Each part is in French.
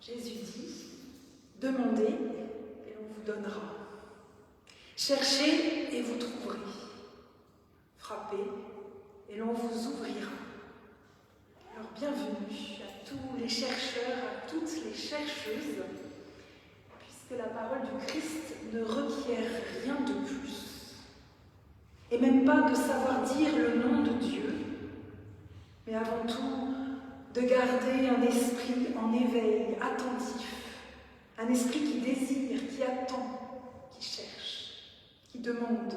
Jésus dit, demandez et on vous donnera. Cherchez et vous trouverez. Frappez et l'on vous ouvrira. Alors bienvenue à tous les chercheurs, à toutes les chercheuses, puisque la parole du Christ ne requiert rien de plus. Et même pas de savoir dire le nom de Dieu, mais avant tout de garder un esprit en éveil, attentif, un esprit qui désire, qui attend, qui cherche, qui demande.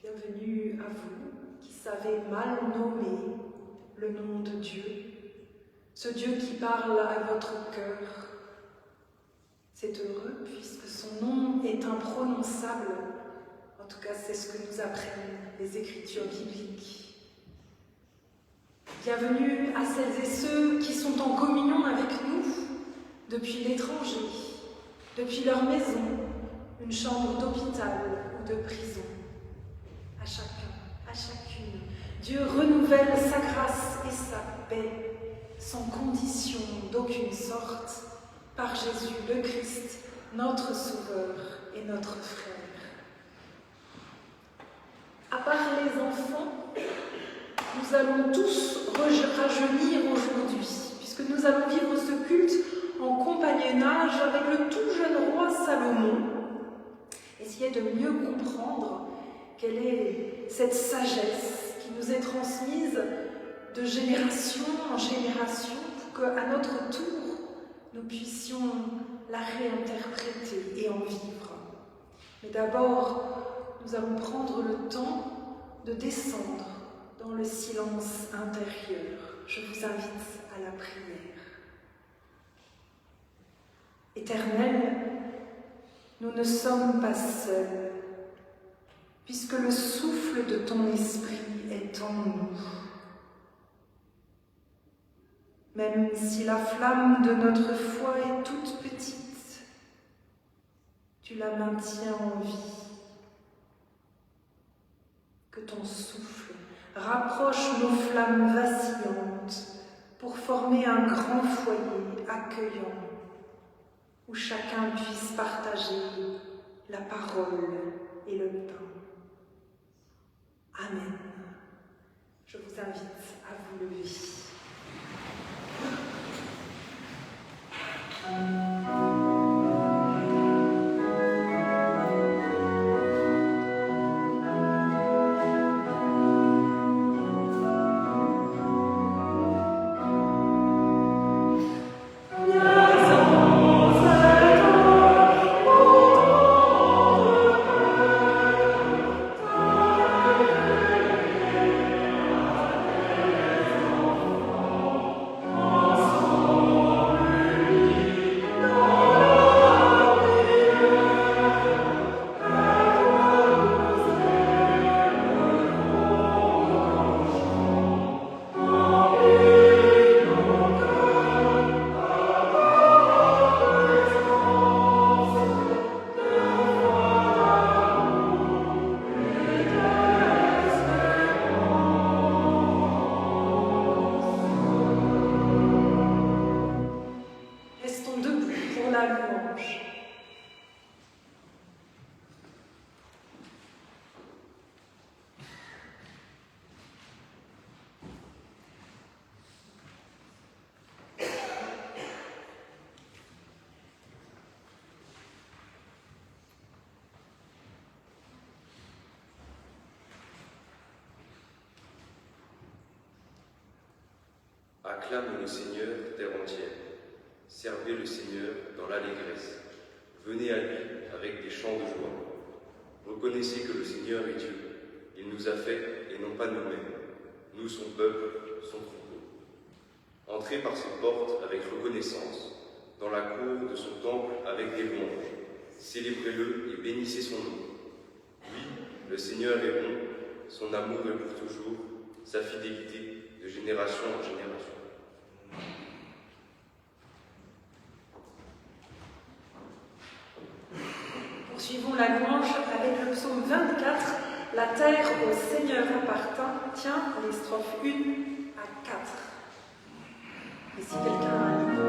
Bienvenue à vous qui savez mal nommer le nom de Dieu, ce Dieu qui parle à votre cœur. C'est heureux puisque son nom est imprononçable. En tout cas, c'est ce que nous apprennent les Écritures bibliques. Bienvenue à celles et ceux qui sont en communion avec nous depuis l'étranger, depuis leur maison, une chambre d'hôpital ou de prison. À chacun, à chacune, Dieu renouvelle sa grâce et sa paix, sans condition d'aucune sorte, par Jésus le Christ, notre Sauveur et notre frère. À part les enfants, nous allons tous rajeunir aujourd'hui, puisque nous allons vivre ce culte en compagnonnage avec le tout jeune roi Salomon. Essayer de mieux comprendre quelle est cette sagesse qui nous est transmise de génération en génération pour qu'à notre tour, nous puissions la réinterpréter et en vivre. Mais d'abord, nous allons prendre le temps de descendre dans le silence intérieur. Je vous invite à la prière. Éternel, nous ne sommes pas seuls, puisque le souffle de ton esprit est en nous. Même si la flamme de notre foi est toute petite, tu la maintiens en vie. Que ton souffle rapproche nos flammes vacillantes pour former un grand foyer accueillant où chacun puisse partager la parole et le pain. Amen. Je vous invite à vous lever. Acclame le Seigneur, terre entière. Servez le Seigneur dans l'allégresse. Venez à lui avec des chants de joie. Reconnaissez que le Seigneur est Dieu. Il nous a fait et non pas nous-mêmes. Nous, son peuple, son troupeau. Entrez par ses portes avec reconnaissance, dans la cour de son temple avec des louanges. Célébrez-le et bénissez son nom. Oui, le Seigneur est bon, son amour est pour toujours, sa fidélité de génération en génération. Poursuivons la louange avec le psaume 24, la terre au Seigneur appartient, les strophes 1 à 4. Et si quelqu'un a un livre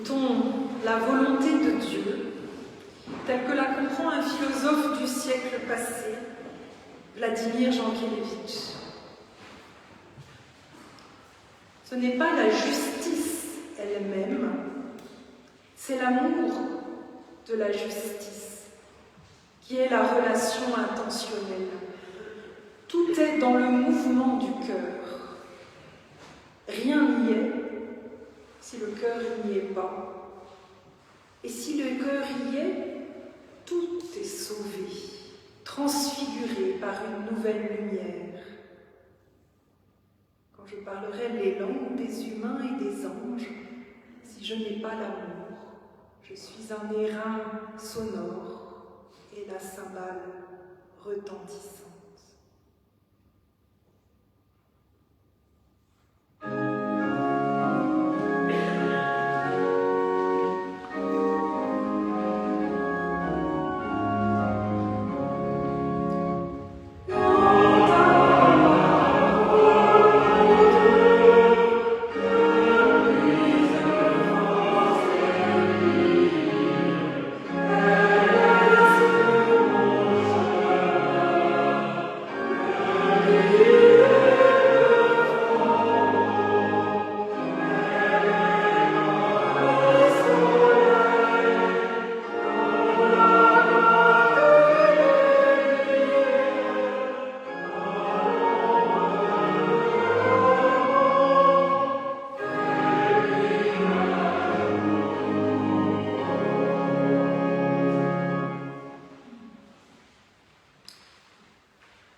Écoutons la volonté de Dieu, telle que la comprend un philosophe du siècle passé, Vladimir Jankélévitch. Ce n'est pas la justice elle-même, c'est l'amour de la justice qui est la relation intentionnelle. Tout est dans le mouvement du cœur. Rien n'y est si le cœur n'y est pas. Et si le cœur y est, tout est sauvé, transfiguré par une nouvelle lumière. Quand je parlerai les langues des humains et des anges, si je n'ai pas l'amour, je suis un airain sonore et la cymbale retentissante.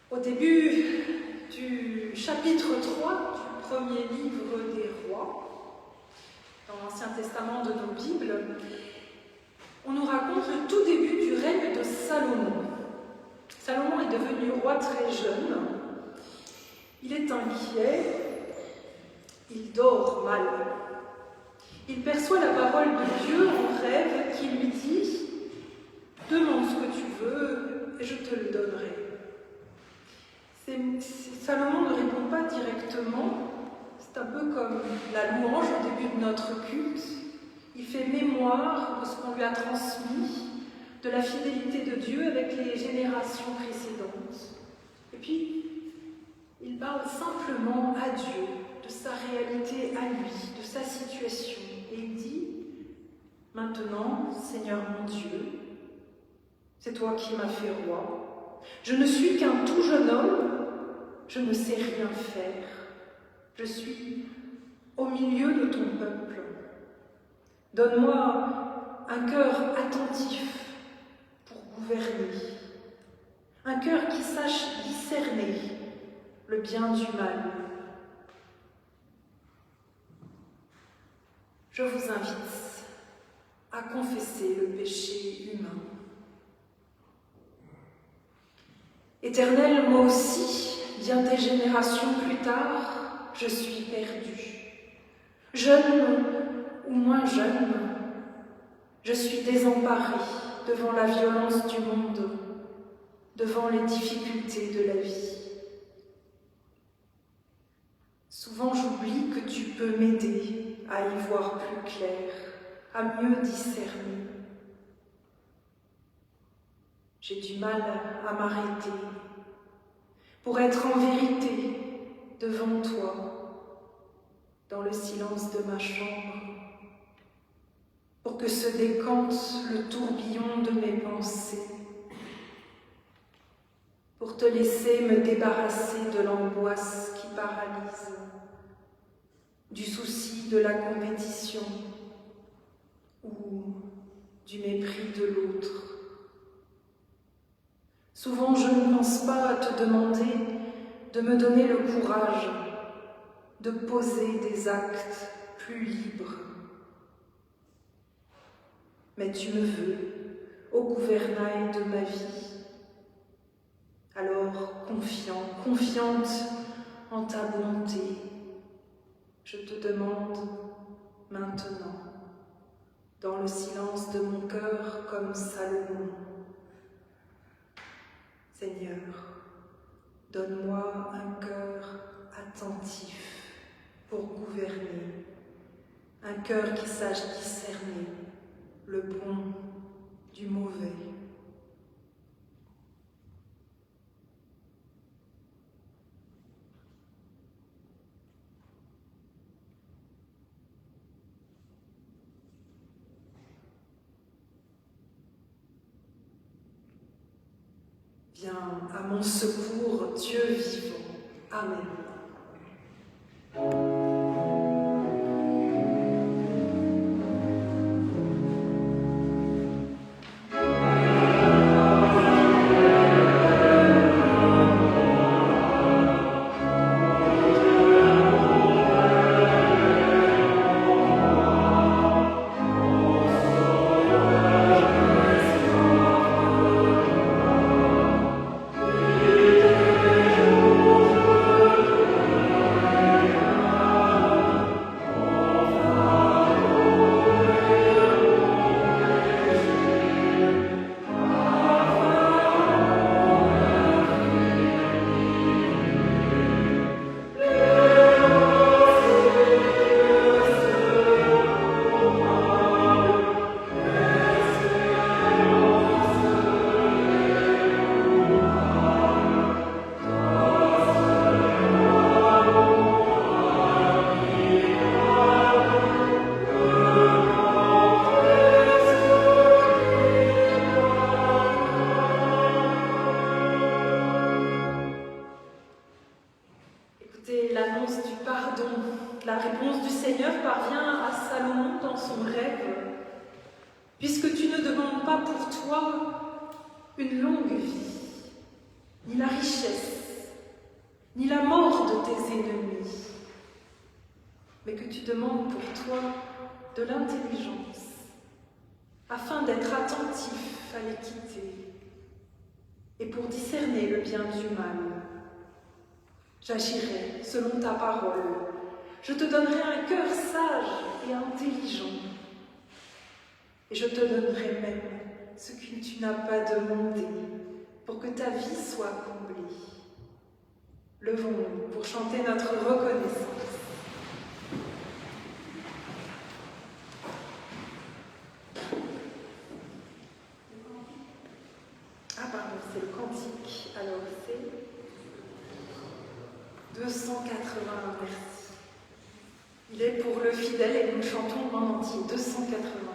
Au début du chapitre 3 du premier livre des rois, dans l'Ancien Testament de nos Bibles, on nous raconte le tout début du règne de Salomon. Salomon est devenu roi très jeune, il est inquiet, il dort mal. Il perçoit la parole de Dieu en rêve qui lui dit « Demande ce que tu veux et je te le donnerai ». Salomon ne répond pas directement, c'est un peu comme la louange au début de notre culte. Il fait mémoire de ce qu'on lui a transmis, de la fidélité de Dieu avec les générations précédentes. Et puis, il parle simplement à Dieu, de sa réalité à lui, de sa situation. Et il dit, maintenant, Seigneur mon Dieu, c'est toi qui m'as fait roi. Je ne suis qu'un tout jeune homme, je ne sais rien faire. Je suis au milieu de ton peuple. Donne-moi un cœur attentif pour gouverner, un cœur qui sache discerner le bien du mal. Je vous invite à confesser le péché humain. Éternel, moi aussi, bien des générations plus tard, je suis perdu. Jeune ou moins jeune, je suis désemparée devant la violence du monde, devant les difficultés de la vie. Souvent j'oublie que tu peux m'aider à y voir plus clair, à mieux discerner. J'ai du mal à m'arrêter pour être en vérité devant toi, dans le silence de ma chambre, pour que se décante le tourbillon de mes pensées, pour te laisser me débarrasser de l'angoisse qui paralyse, du souci de la compétition ou du mépris de l'autre. Souvent, je ne pense pas à te demander de me donner le courage de poser des actes plus libres. Mais tu me veux au gouvernail de ma vie. Alors, confiante en ta bonté, je te demande maintenant, dans le silence de mon cœur comme Salomon, Seigneur, donne-moi un cœur attentif pour gouverner, un cœur qui sache discerner le bon du mauvais. Viens à mon secours, Dieu vivant. Amen. L'annonce du pardon, la réponse du Seigneur parvient à Salomon dans son rêve. Puisque tu ne demandes pas pour toi une longue vie, ni la richesse, ni la mort de tes ennemis, mais que tu demandes pour toi de l'intelligence, afin d'être attentif à l'équité et pour discerner le bien du mal. J'agirai selon ta parole. Je te donnerai un cœur sage et intelligent. Et je te donnerai même ce que tu n'as pas demandé pour que ta vie soit comblée. Levons-nous pour chanter notre reconnaissance. Ah pardon, c'est le cantique. Alors c'est 280, merci. Il est pour le fidèle et nous chantons en entier, 280.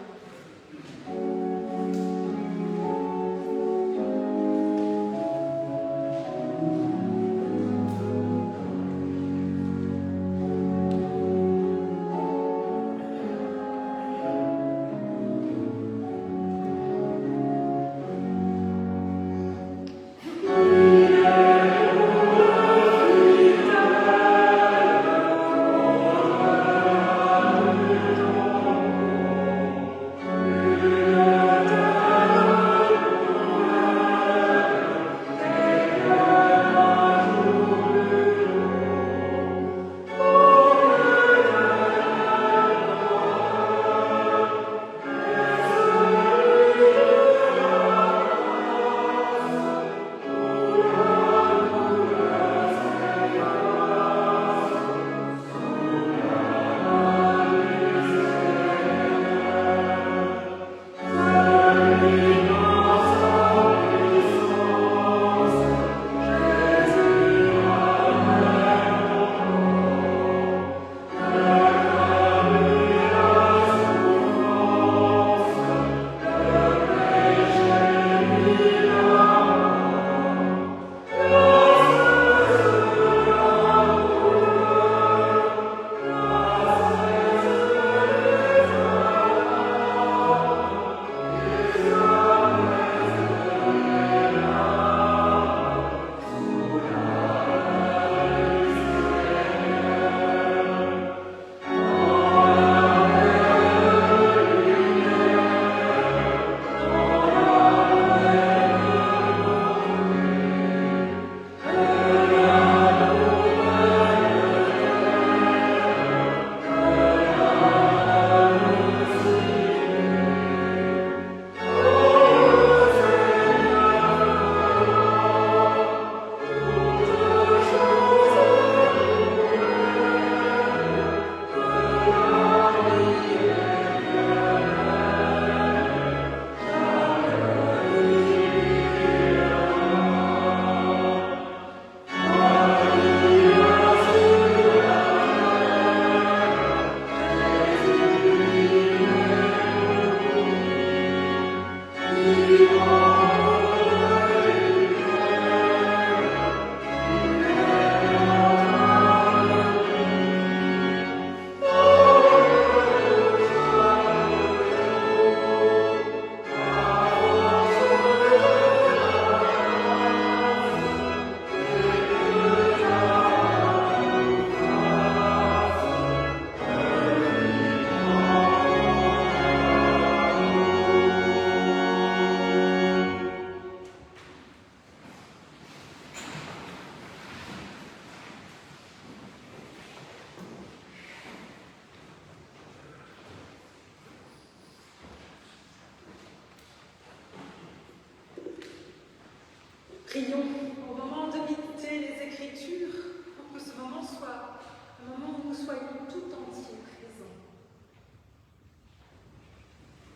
Prions au moment de méditer les Écritures pour que ce moment soit un moment où nous soyons tout entiers présents.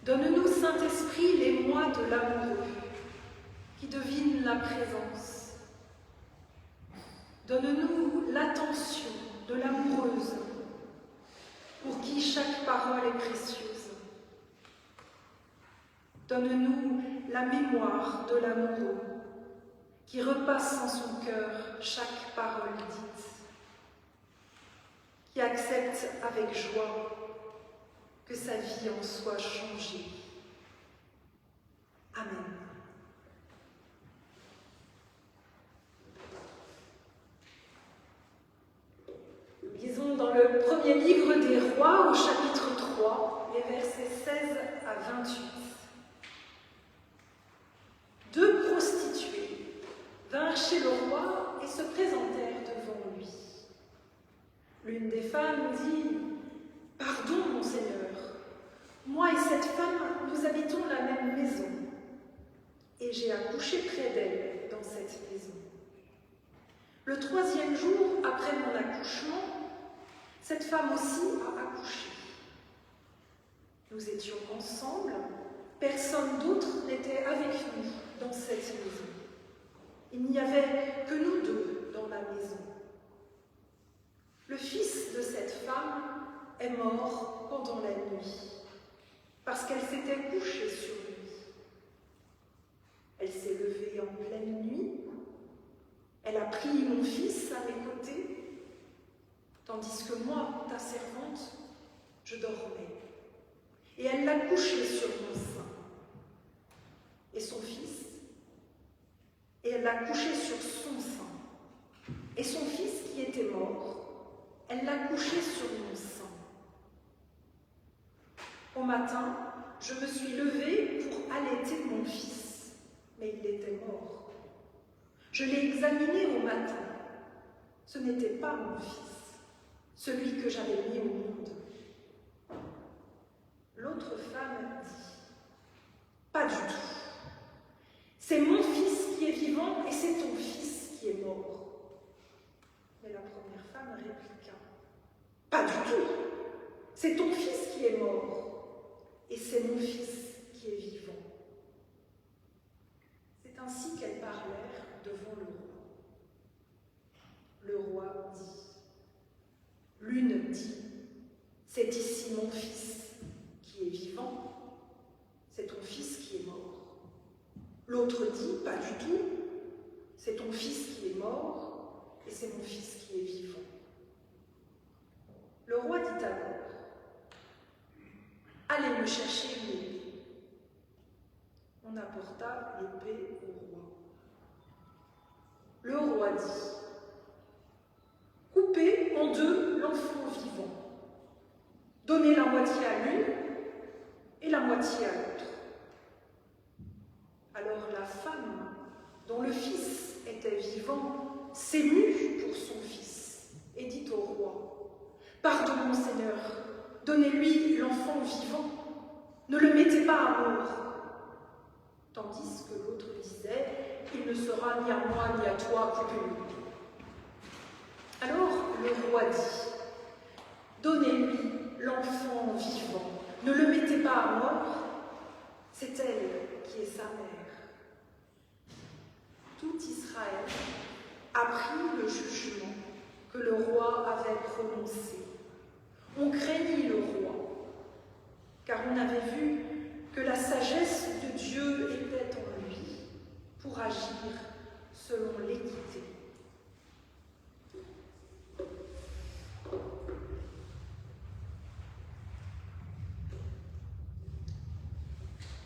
Donne-nous, Saint-Esprit, les mois de l'amoureux qui devinent la présence. Donne-nous l'attention de l'amoureuse pour qui chaque parole est précieuse. Donne-nous la mémoire de l'amoureux qui repasse en son cœur chaque parole dite, qui accepte avec joie que sa vie en soit changée. Amen. Nous lisons dans le premier livre des Rois, au chapitre 3, les versets 16 à 28. Deux prostituées vinrent chez le roi et se présentèrent devant lui. L'une des femmes dit « Pardon, mon Seigneur, moi et cette femme, nous habitons la même maison, et j'ai accouché près d'elle dans cette maison. Le troisième jour après mon accouchement, cette femme aussi a accouché. Nous étions ensemble, personne d'autre n'était avec nous dans cette maison. Il n'y avait que nous deux dans la maison. Le fils de cette femme est mort pendant la nuit, parce qu'elle s'était couchée sur lui. Elle s'est levée en pleine nuit, elle a pris mon fils à mes côtés, tandis que moi, ta servante, je dormais. Et elle l'a couché sur mon sein. Et son fils, et elle l'a couché sur son sein. Et son fils qui était mort, elle l'a couché sur mon sein. Au matin, je me suis levée pour allaiter mon fils, mais il était mort. Je l'ai examiné au matin. Ce n'était pas mon fils, celui que j'avais mis au monde. L'autre femme dit « Pas du tout. C'est mon fils qui est vivant et c'est ton fils qui est mort. » Mais la première femme répliqua « Pas du tout. C'est ton fils qui est mort et c'est mon fils qui est vivant. » C'est ainsi qu'elles parlèrent devant le roi. Le roi dit « L'une dit « C'est ici mon fils qui est vivant, c'est ton fils qui est mort. » L'autre dit « Pas du tout, c'est ton fils qui est mort et c'est mon fils qui est vivant. » Le roi dit alors « Allez me chercher une épée. » On apporta l'épée au roi. Le roi dit « Coupez en deux l'enfant vivant. Donnez la moitié à l'une et la moitié à l'autre. » Alors la femme, dont le fils était vivant, s'émut pour son fils et dit au roi « Pardon, mon Seigneur, donnez-lui l'enfant vivant, ne le mettez pas à mort. » Tandis que l'autre disait « Il ne sera ni à moi ni à toi coupé. » Alors le roi dit « Donnez-lui l'enfant vivant, ne le mettez pas à mort, c'est elle qui est sa mère. » Tout Israël apprit le jugement que le roi avait prononcé. On craignit le roi, car on avait vu que la sagesse de Dieu était en lui pour agir selon l'équité.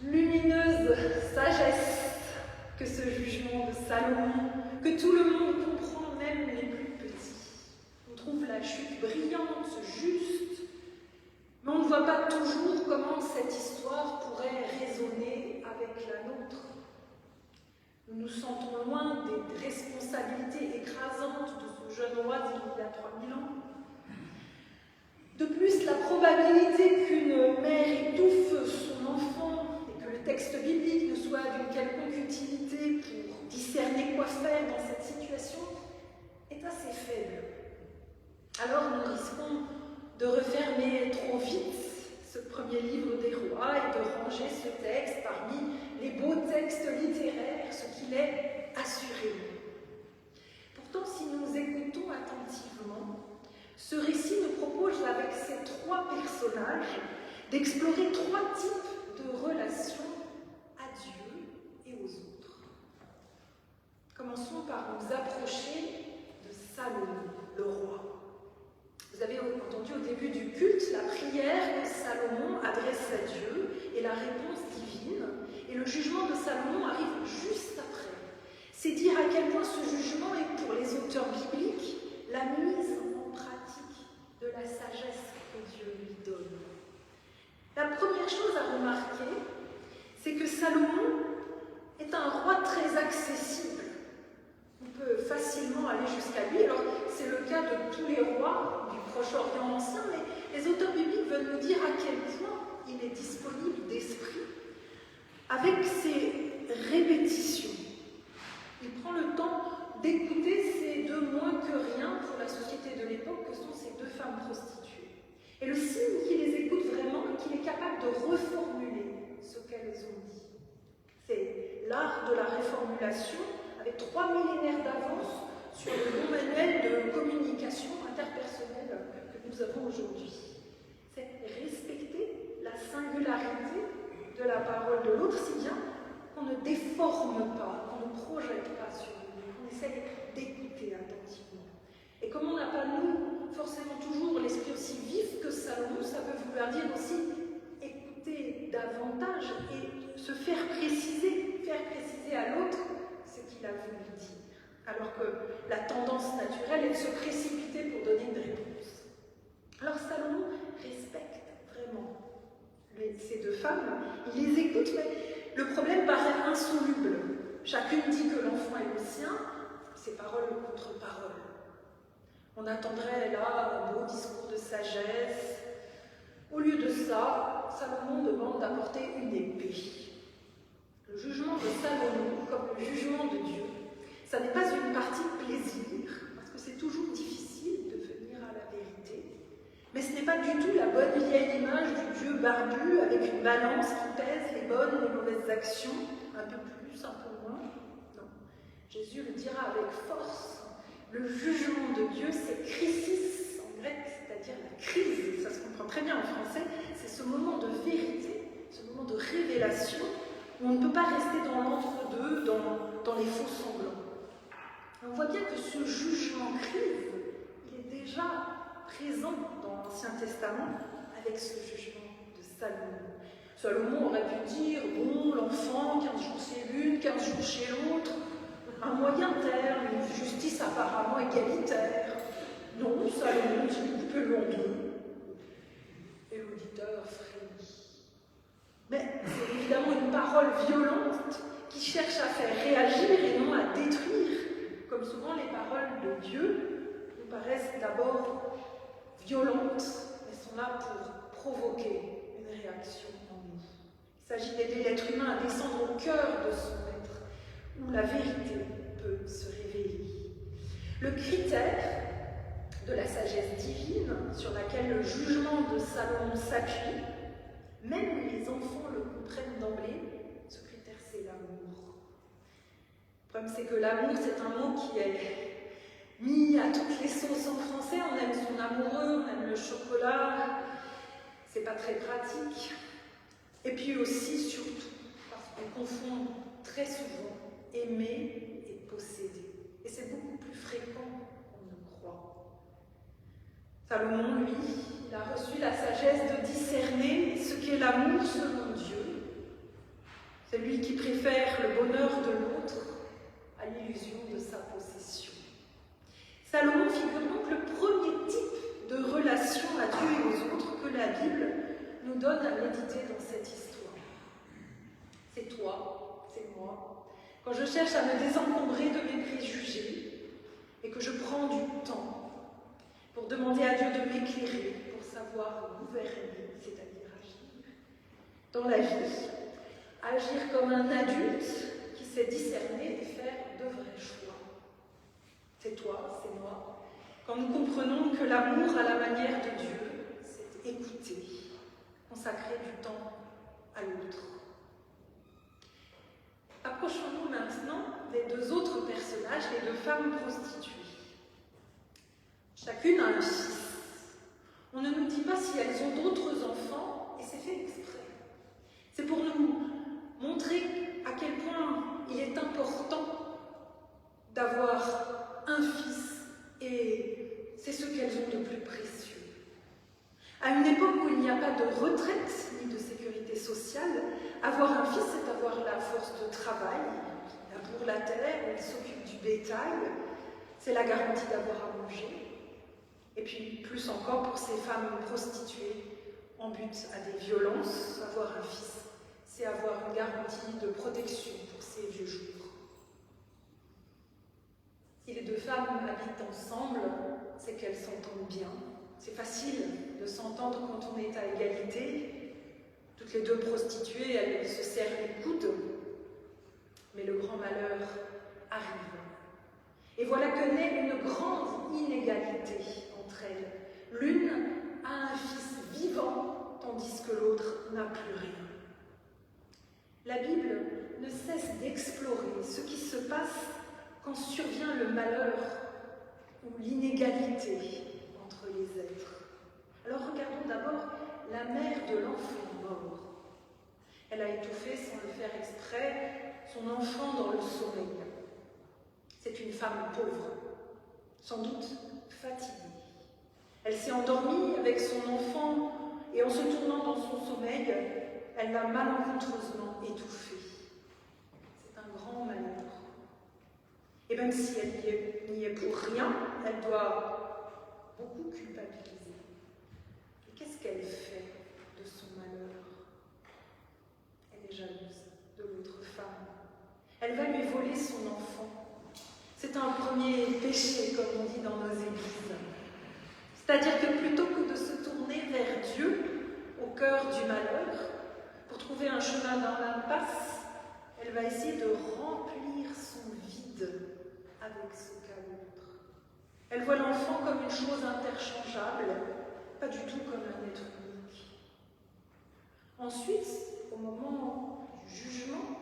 Lumineuse sagesse que ce jugement de Salomon, que tout le monde comprend, même les plus petits. On trouve la chute brillante, juste, mais on ne voit pas toujours comment cette histoire pourrait résonner avec la nôtre. Nous nous sentons loin des responsabilités écrasantes de ce jeune roi d'il y a 3000 ans. De plus, la probabilité qu'une mère étouffe son enfant et que le texte biblique ne soit d'une quelconque utilité pour discerner quoi Alors nous risquons de refermer trop vite ce premier livre des rois et de ranger ce texte parmi les beaux textes littéraires, ce qu'il est assurément. Pourtant, si nous écoutons attentivement, ce récit nous propose avec ces trois personnages d'explorer trois types de relations à Dieu et aux autres. Commençons par nous approcher de Salomon, le roi. Vous avez entendu au début du culte la prière que Salomon adresse à Dieu et la réponse divine. Et le jugement de Salomon arrive juste après. C'est dire à quel point ce jugement est pour les auteurs bibliques la mise en pratique de la sagesse que Dieu lui donne. La première chose à remarquer, c'est que Salomon est un roi très accessible. On peut facilement aller jusqu'à lui. Alors, c'est le cas de tous les rois du Proche-Orient ancien, mais les auteurs bibliques veulent nous dire à quel point il est disponible d'esprit avec ses répétitions. Il prend le temps d'écouter ces deux moins que rien pour la société de l'époque que sont ces deux femmes prostituées. Et le signe qu'il les écoute vraiment et qu'il est capable de reformuler ce qu'elles ont dit. C'est l'art de la réformulation avec 3 millénaires d'avance sur le bon manuel de communication interpersonnelle que nous avons aujourd'hui. C'est respecter la singularité de la parole de l'autre, si bien qu'on ne déforme pas, qu'on ne projette pas sur lui, qu'on essaye d'écouter attentivement. Et comme on n'a pas, nous, forcément toujours l'esprit aussi vif que Salomon, ça peut vouloir dire aussi écouter davantage et se faire préciser à l'autre ce qu'il a voulu dire. Alors que la tendance naturelle est de se précipiter pour donner une réponse. Alors Salomon respecte vraiment ces deux femmes, il les écoute, mais le problème paraît insoluble. Chacune dit que l'enfant est le sien, c'est parole contre parole. On attendrait là un beau discours de sagesse. Au lieu de ça, Salomon demande d'apporter une épée. Le jugement de Salomon, comme le jugement de Dieu, ça n'est pas une partie plaisir, parce que c'est toujours difficile de venir à la vérité, mais ce n'est pas du tout la bonne vieille image du Dieu barbu avec une balance qui pèse les bonnes et les mauvaises actions, un peu plus, un peu moins. Non. Jésus le dira avec force. Le jugement de Dieu, c'est krisis en grec, c'est-à-dire la crise. Ça se comprend très bien en français. C'est ce moment de vérité, ce moment de révélation, où on ne peut pas rester dans l'entre-deux, dans les faux semblants. On voit bien que ce jugement crise, il est déjà présent dans l'Ancien Testament avec ce jugement de Salomon. Salomon aurait pu dire, bon, l'enfant, 15 jours c'est l'une, 15 jours chez l'autre, un moyen terme, une justice apparemment égalitaire. Non, Salomon dit coupez-le en deux. Et l'auditeur frémit. Mais c'est évidemment une parole violente qui cherche à faire réagir et non à détruire. Comme souvent, les paroles de Dieu nous paraissent d'abord violentes, mais sont là pour provoquer une réaction en nous. Il s'agit d'aider l'être humain à descendre au cœur de son être, où la vérité peut se révéler. Le critère de la sagesse divine, sur laquelle le jugement de Salomon s'appuie, même les enfants le comprennent d'emblée, ce critère c'est l'amour. Le problème c'est que l'amour c'est un mot qui est mis à toutes les sauces en français. On aime son amoureux, on aime le chocolat, c'est pas très pratique. Et puis aussi, surtout, parce qu'on confond très souvent aimer et posséder. Et c'est beaucoup plus fréquent qu'on ne croit. Salomon, lui, il a reçu la sagesse de discerner ce qu'est l'amour selon Dieu. C'est lui qui préfère le bonheur de l'autre à l'illusion de sa possession. Salomon figure donc le premier type de relation à Dieu et aux autres que la Bible nous donne à méditer dans cette histoire. C'est toi, c'est moi. Quand je cherche à me désencombrer de mes préjugés et que je prends du temps pour demander à Dieu de m'éclairer, pour savoir gouverner, c'est-à-dire agir dans la vie, agir comme un adulte qui sait discerner et faire de vrais choix. C'est toi, c'est moi. quand nous comprenons que l'amour à la manière de Dieu, c'est écouter, consacrer du temps à l'autre. Approchons-nous maintenant des deux autres personnages, les deux femmes prostituées. Chacune a un fils. On ne nous dit pas si elles ont d'autres enfants, et c'est fait exprès. C'est pour nous montrer à quel point il est important d'avoir un fils, et c'est ce qu'elles ont de plus précieux. À une époque où il n'y a pas de retraite ni de sécurité sociale, avoir un fils, c'est avoir la force de travail, il laboure la terre, il s'occupe du bétail, c'est la garantie d'avoir à manger. Et puis, plus encore pour ces femmes prostituées en but à des violences, avoir un fils, c'est avoir une garantie de protection pour ces vieux jours. Si les deux femmes habitent ensemble, c'est qu'elles s'entendent bien. C'est facile de s'entendre quand on est à égalité. Toutes les deux prostituées, elles se serrent les coudes. Mais le grand malheur arrive. Et voilà que naît une grande inégalité entre elles. L'une a un fils vivant, tandis que l'autre n'a plus rien. La Bible ne cesse d'explorer ce qui se passe quand survient le malheur ou l'inégalité entre les êtres. Alors regardons d'abord la mère de l'enfant mort. Elle a étouffé, sans le faire exprès, son enfant dans le sommeil. C'est une femme pauvre, sans doute fatiguée. Elle s'est endormie avec son enfant et en se tournant dans son sommeil, elle l'a malencontreusement étouffé. C'est un grand malheur. Et même si elle n'y est pour rien, elle doit beaucoup culpabiliser. Et qu'est-ce qu'elle fait de son malheur? Elle est jalouse de l'autre femme. Elle va lui voler son enfant. C'est un premier péché, comme on dit dans nos églises. C'est-à-dire que plutôt que de se tourner vers Dieu, au cœur du malheur, pour trouver un chemin dans l'impasse, elle va essayer de remplir son vide avec ce qu'a l'autre. Elle voit l'enfant comme une chose interchangeable, pas du tout comme un être unique. Ensuite, au moment du jugement,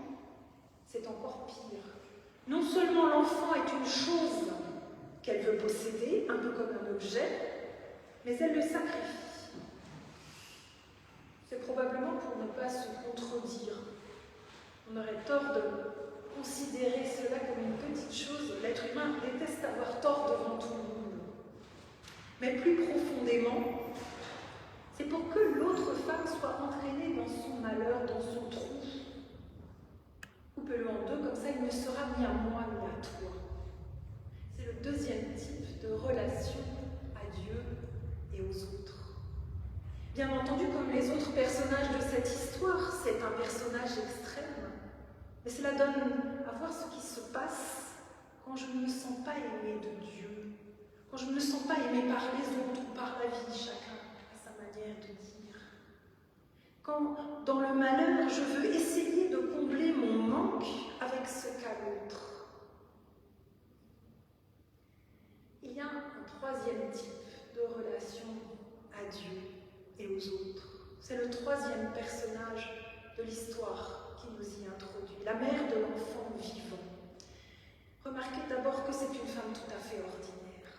c'est encore pire. Non seulement l'enfant est une chose qu'elle veut posséder, un peu comme un objet, mais elle le sacrifie. C'est probablement pour ne pas se contredire. On aurait tort de considérer cela comme une petite chose. L'être humain déteste avoir tort devant tout le monde. Mais plus profondément, c'est pour que l'autre femme soit entraînée dans son malheur, dans son trou. Coupe-le en deux, comme ça il ne sera ni à moi ni à toi. C'est le deuxième type de relation à Dieu et aux autres. Bien entendu, comme les autres personnages de cette histoire, c'est un personnage extrême. Mais cela donne à voir ce qui se passe quand je ne me sens pas aimée de Dieu, quand je ne me sens pas aimée par les autres ou par la vie, chacun à sa manière de dire. Quand, dans le malheur, je veux essayer de combler mon manque avec ce qu'a l'autre. Il y a un troisième type de relation à Dieu et aux autres. C'est le troisième personnage de l'histoire qui nous y introduit, la mère de l'enfant vivant. Remarquez d'abord que c'est une femme tout à fait ordinaire.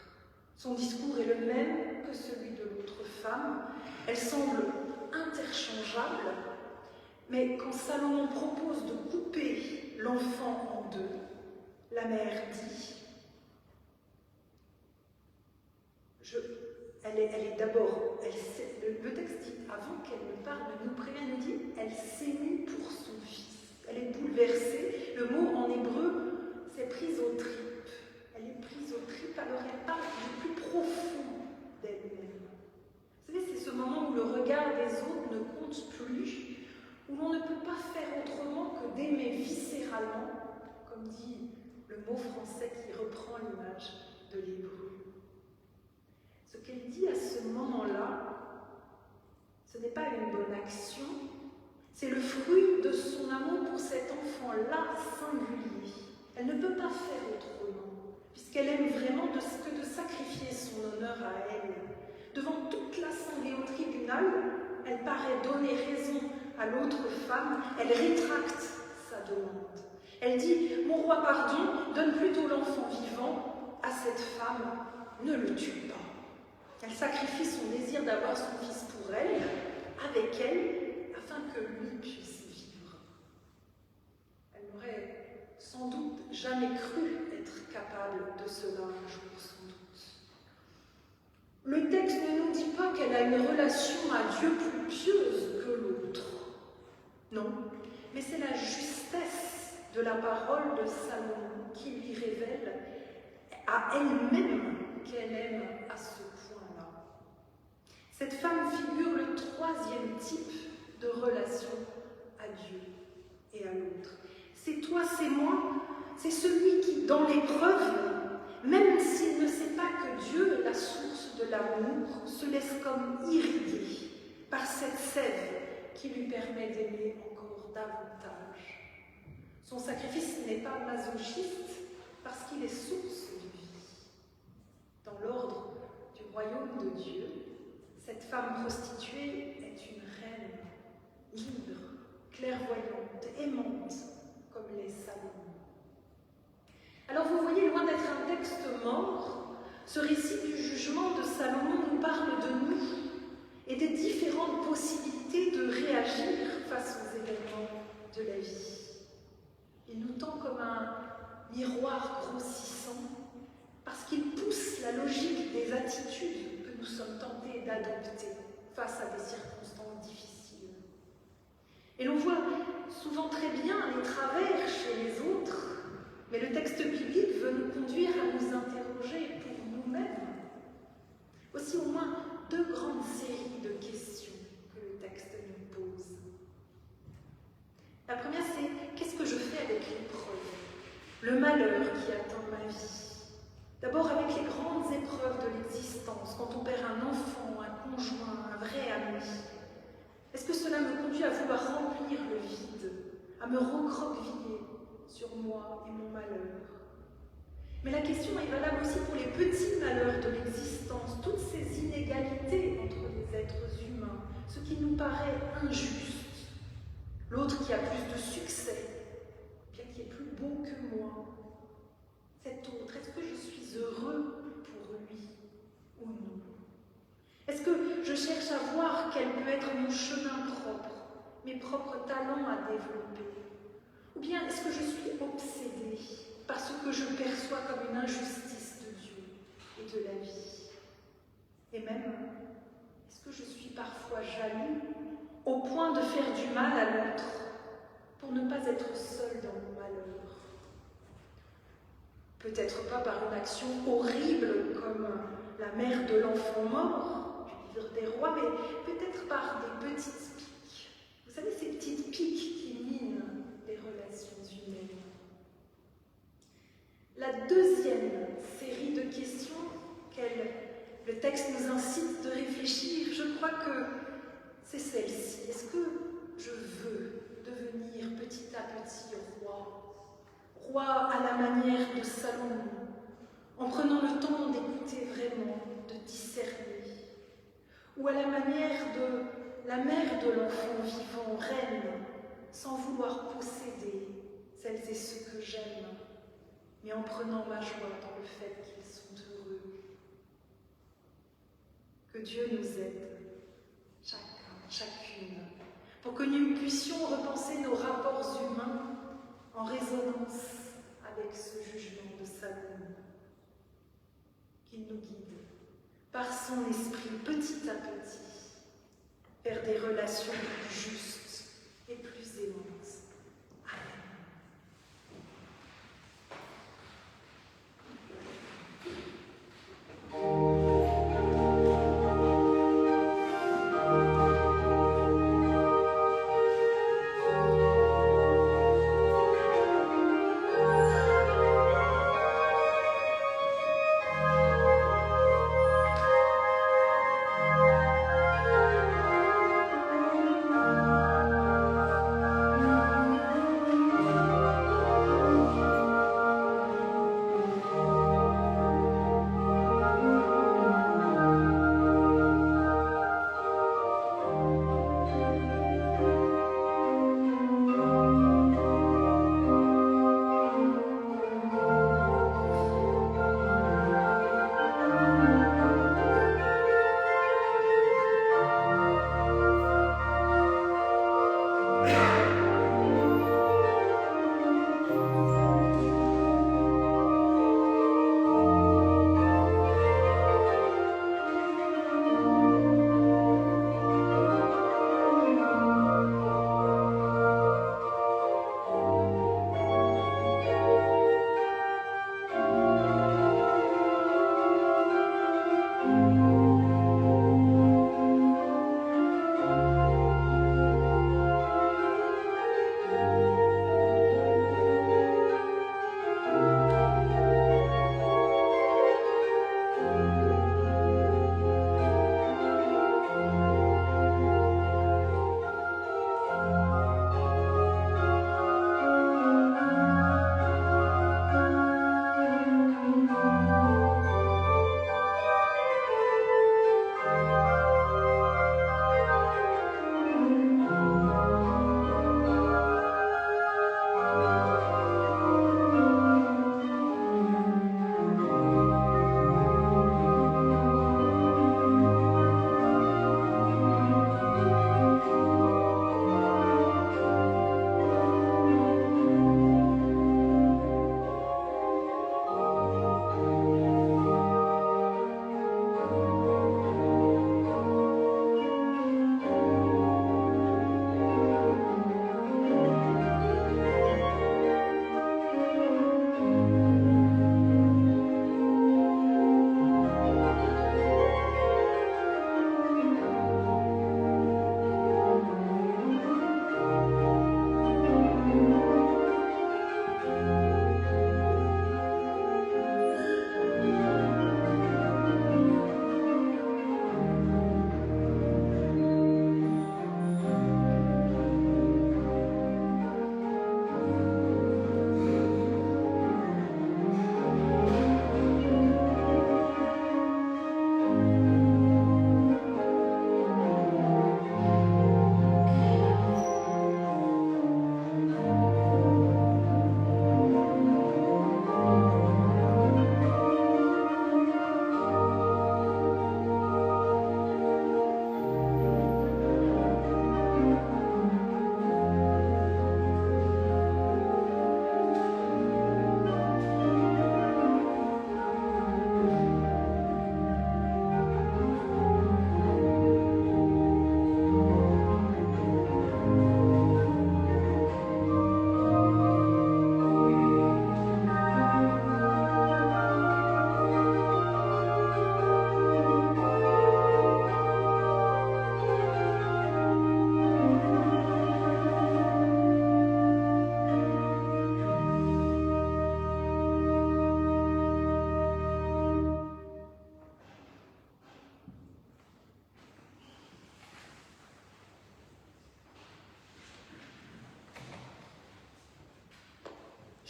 Son discours est le même que celui de l'autre femme. Elle semble interchangeable, mais quand Salomon propose de couper l'enfant en deux, la mère dit le texte dit, avant qu'elle ne parle, nous prévient, nous dit, elle s'émut pour son fils. Elle est bouleversée. Le mot en hébreu, c'est prise aux tripes. Elle est prise aux tripes, alors elle parle du plus profond d'elle-même. Vous savez, c'est ce moment où le regard des autres ne compte plus, où l'on ne peut pas faire autrement que d'aimer viscéralement, comme dit le mot français qui reprend l'image de l'hébreu. Ce qu'elle dit à ce moment-là, ce n'est pas une bonne action, c'est le fruit de son amour pour cet enfant-là singulier. Elle ne peut pas faire autrement, puisque ce qu'elle aime vraiment que de sacrifier son honneur à elle. Devant toute l'assemblée au tribunal, elle paraît donner raison à l'autre femme, elle rétracte sa demande. Elle dit « Mon roi, pardon, donne plutôt l'enfant vivant à cette femme, ne le tue pas. » Elle sacrifie son désir d'avoir son fils pour elle, avec elle, afin que lui puisse vivre. Elle n'aurait sans doute jamais cru être capable de cela un jour, sans doute. Le texte ne nous dit pas qu'elle a une relation à Dieu plus pieuse que l'autre. Non, mais c'est la justesse de la parole de Salomon qui lui révèle à elle-même qu'elle aime à ce point-là. Cette femme figure le troisième type de relation à Dieu et à l'autre. C'est toi, c'est moi, c'est celui qui, dans l'épreuve, même s'il ne sait pas que Dieu est la source de l'amour, se laisse comme irriguer par cette sève qui lui permet d'aimer encore davantage. Son sacrifice n'est pas masochiste parce qu'il est source de vie. Dans l'ordre du royaume de Dieu, cette femme prostituée est une reine libre, clairvoyante, aimante, comme les Salomon. Alors vous voyez, loin d'être un texte mort, ce récit du jugement de Salomon nous parle de nous et des différentes possibilités de réagir face aux événements de la vie. Il nous tend comme un miroir grossissant parce qu'il pousse la logique des attitudes que nous sommes tentés d'adopter face à des circonstances difficiles. Et l'on voit souvent très bien les travers chez les autres, mais le texte biblique veut nous conduire à nous interroger pour nous-mêmes. Aussi au moins deux grandes séries de questions que le texte nous pose. La première, c'est qu'est-ce que je fais avec l'épreuve, le malheur qui attend ma vie? D'abord avec les grandes épreuves de l'existence, quand on perd un enfant, un conjoint, un vrai ami. Est-ce que cela me conduit à vouloir remplir le vide, à me recroqueviller sur moi et mon malheur? Mais la question est valable aussi pour les petits malheurs de l'existence, toutes ces inégalités entre les êtres humains, ce qui nous paraît injuste. L'autre qui a plus de succès, bien qui est plus beau que moi. Cet autre, est-ce que je suis heureux pour lui ou non? Est-ce que je cherche à voir quel peut être mon chemin propre, mes propres talents à développer? Ou bien est-ce que je suis obsédée par ce que je perçois comme une injustice de Dieu et de la vie? Et même, est-ce que je suis parfois jaloux au point de faire du mal à l'autre pour ne pas être seule dans mon malheur? Peut-être pas par une action horrible comme la mère de l'enfant mort du livre des rois, mais peut-être par des petites piques. Vous savez, ces petites piques qui minent les relations humaines. La deuxième série de questions le texte nous incite de réfléchir, je crois que c'est celle-ci. Est-ce que je veux devenir petit à petit roi à la manière de Salomon, en prenant le temps d'écouter vraiment, de discerner, ou à la manière de la mère de l'enfant vivant, reine, sans vouloir posséder celles et ceux que j'aime, mais en prenant ma joie dans le fait qu'ils sont heureux. Que Dieu nous aide, chacun, chacune, pour que nous puissions repenser nos rapports humains en résonance avec ce jugement de Salomon, qu'il nous guide par son esprit petit à petit vers des relations plus justes et plus aimantes.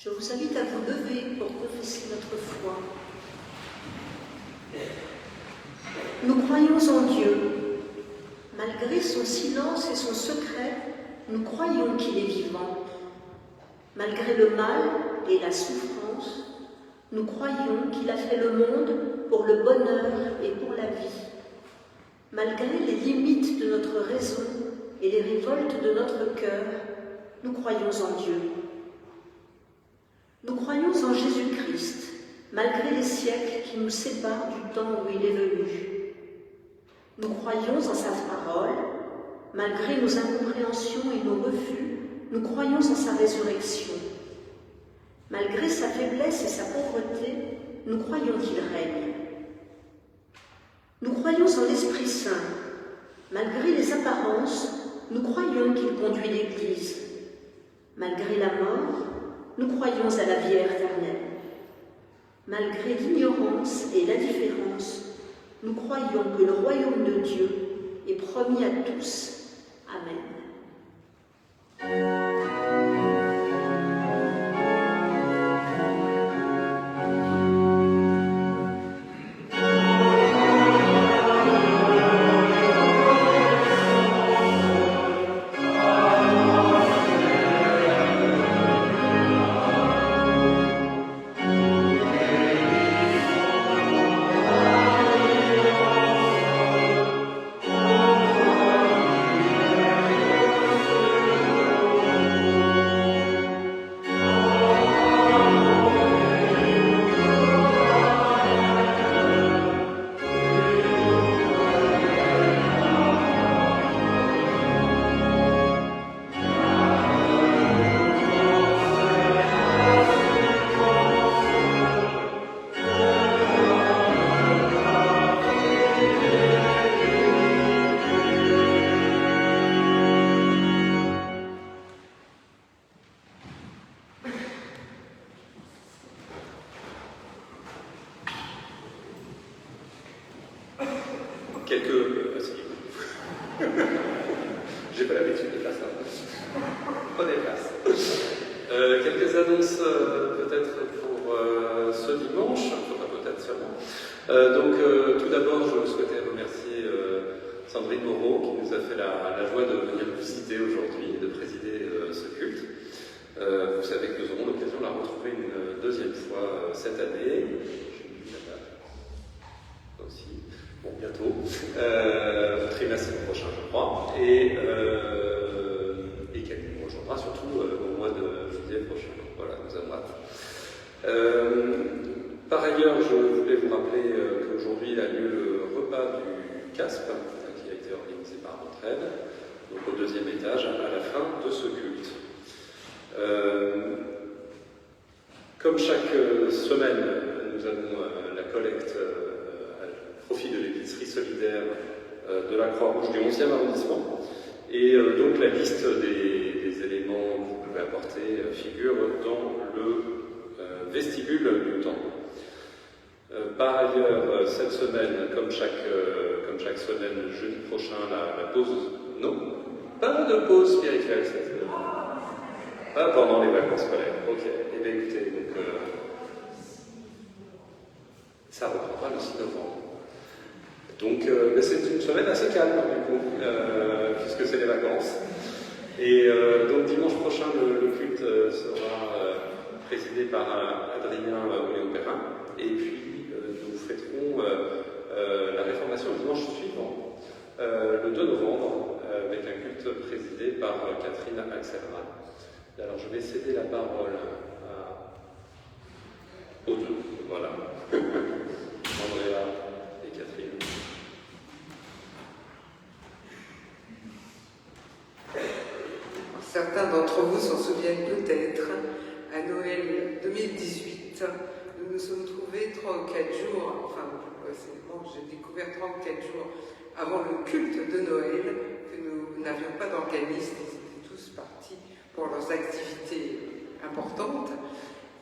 Je vous invite à vous lever pour confesser notre foi. Nous croyons en Dieu. Malgré son silence et son secret, nous croyons qu'il est vivant. Malgré le mal et la souffrance, nous croyons qu'il a fait le monde pour le bonheur et pour la vie. Malgré les limites de notre raison et les révoltes de notre cœur, nous croyons en Dieu. Nous croyons en Jésus-Christ, malgré les siècles qui nous séparent du temps où il est venu. Nous croyons en sa parole, malgré nos incompréhensions et nos refus, nous croyons en sa résurrection. Malgré sa faiblesse et sa pauvreté, nous croyons qu'il règne. Nous croyons en l'Esprit Saint. Malgré les apparences, nous croyons qu'il conduit l'Église. Malgré la mort, nous croyons à la vie éternelle. Malgré l'ignorance et l'indifférence, nous croyons que le royaume de Dieu est promis à tous. Amen. J'ai pas l'habitude de faire ça. Prenez place. Quelques annonces peut-être pour ce dimanche, enfin peut-être sûrement. Tout d'abord, je souhaitais remercier Sandrine Moreau qui nous a fait la joie de venir nous visiter aujourd'hui et de présider ce culte. Vous savez que nous aurons l'occasion de la retrouver une deuxième fois cette année. J'ai mis la date aussi. Bon, bientôt. Trimestre prochain, je crois. Et qu'elle nous rejoindra surtout au mois de juillet prochain. Voilà, nous avons hâte. Par ailleurs, je voulais vous rappeler qu'aujourd'hui a lieu le repas du CASP, qui a été organisé par notre aide, donc au deuxième étage, à la fin de ce culte. Comme chaque semaine, nous avons la collecte profit de l'épicerie solidaire de la Croix-Rouge du 11e arrondissement. Et donc la liste des éléments que vous pouvez apporter figure dans le vestibule du temple. Par ailleurs, cette semaine, comme chaque semaine, jeudi prochain, la pause... Non, pas de pause spirituelle cette semaine. Pas pendant les vacances scolaires. Ok, et bien écoutez, donc, ça reprendra le 6 novembre. Donc c'est une semaine assez calme du coup, puisque c'est les vacances. Et donc dimanche prochain, le culte sera présidé par Adrien Oléo-Perrin. Et puis nous fêterons la réformation le dimanche suivant, le 2 novembre, avec un culte présidé par Catherine Axelrad. Alors je vais céder la parole aux deux. Voilà. Andrea et Catherine. Certains d'entre vous s'en souviennent peut-être, à Noël 2018, nous nous sommes trouvés 3 ou 4 jours, enfin, c'est bon, j'ai découvert 3 ou 4 jours avant le culte de Noël, que nous n'avions pas d'organistes, ils étaient tous partis pour leurs activités importantes.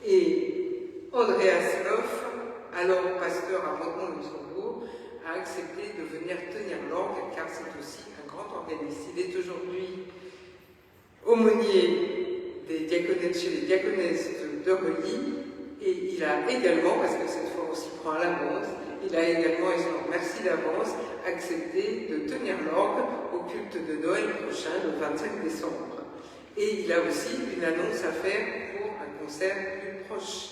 Et Andreas Loff, alors pasteur à Montemont-Luxembourg, a accepté de venir tenir l'orgue, car c'est aussi un grand organiste. Il est aujourd'hui aumônier des diaconesses, chez les diaconesses de de relis. Et il a également, parce que cette fois on s'y prend à l'avance, il a également, et je l'en remercie d'avance, accepté de tenir l'orgue au culte de Noël prochain, le 25 décembre. Et il a aussi une annonce à faire pour un concert plus proche.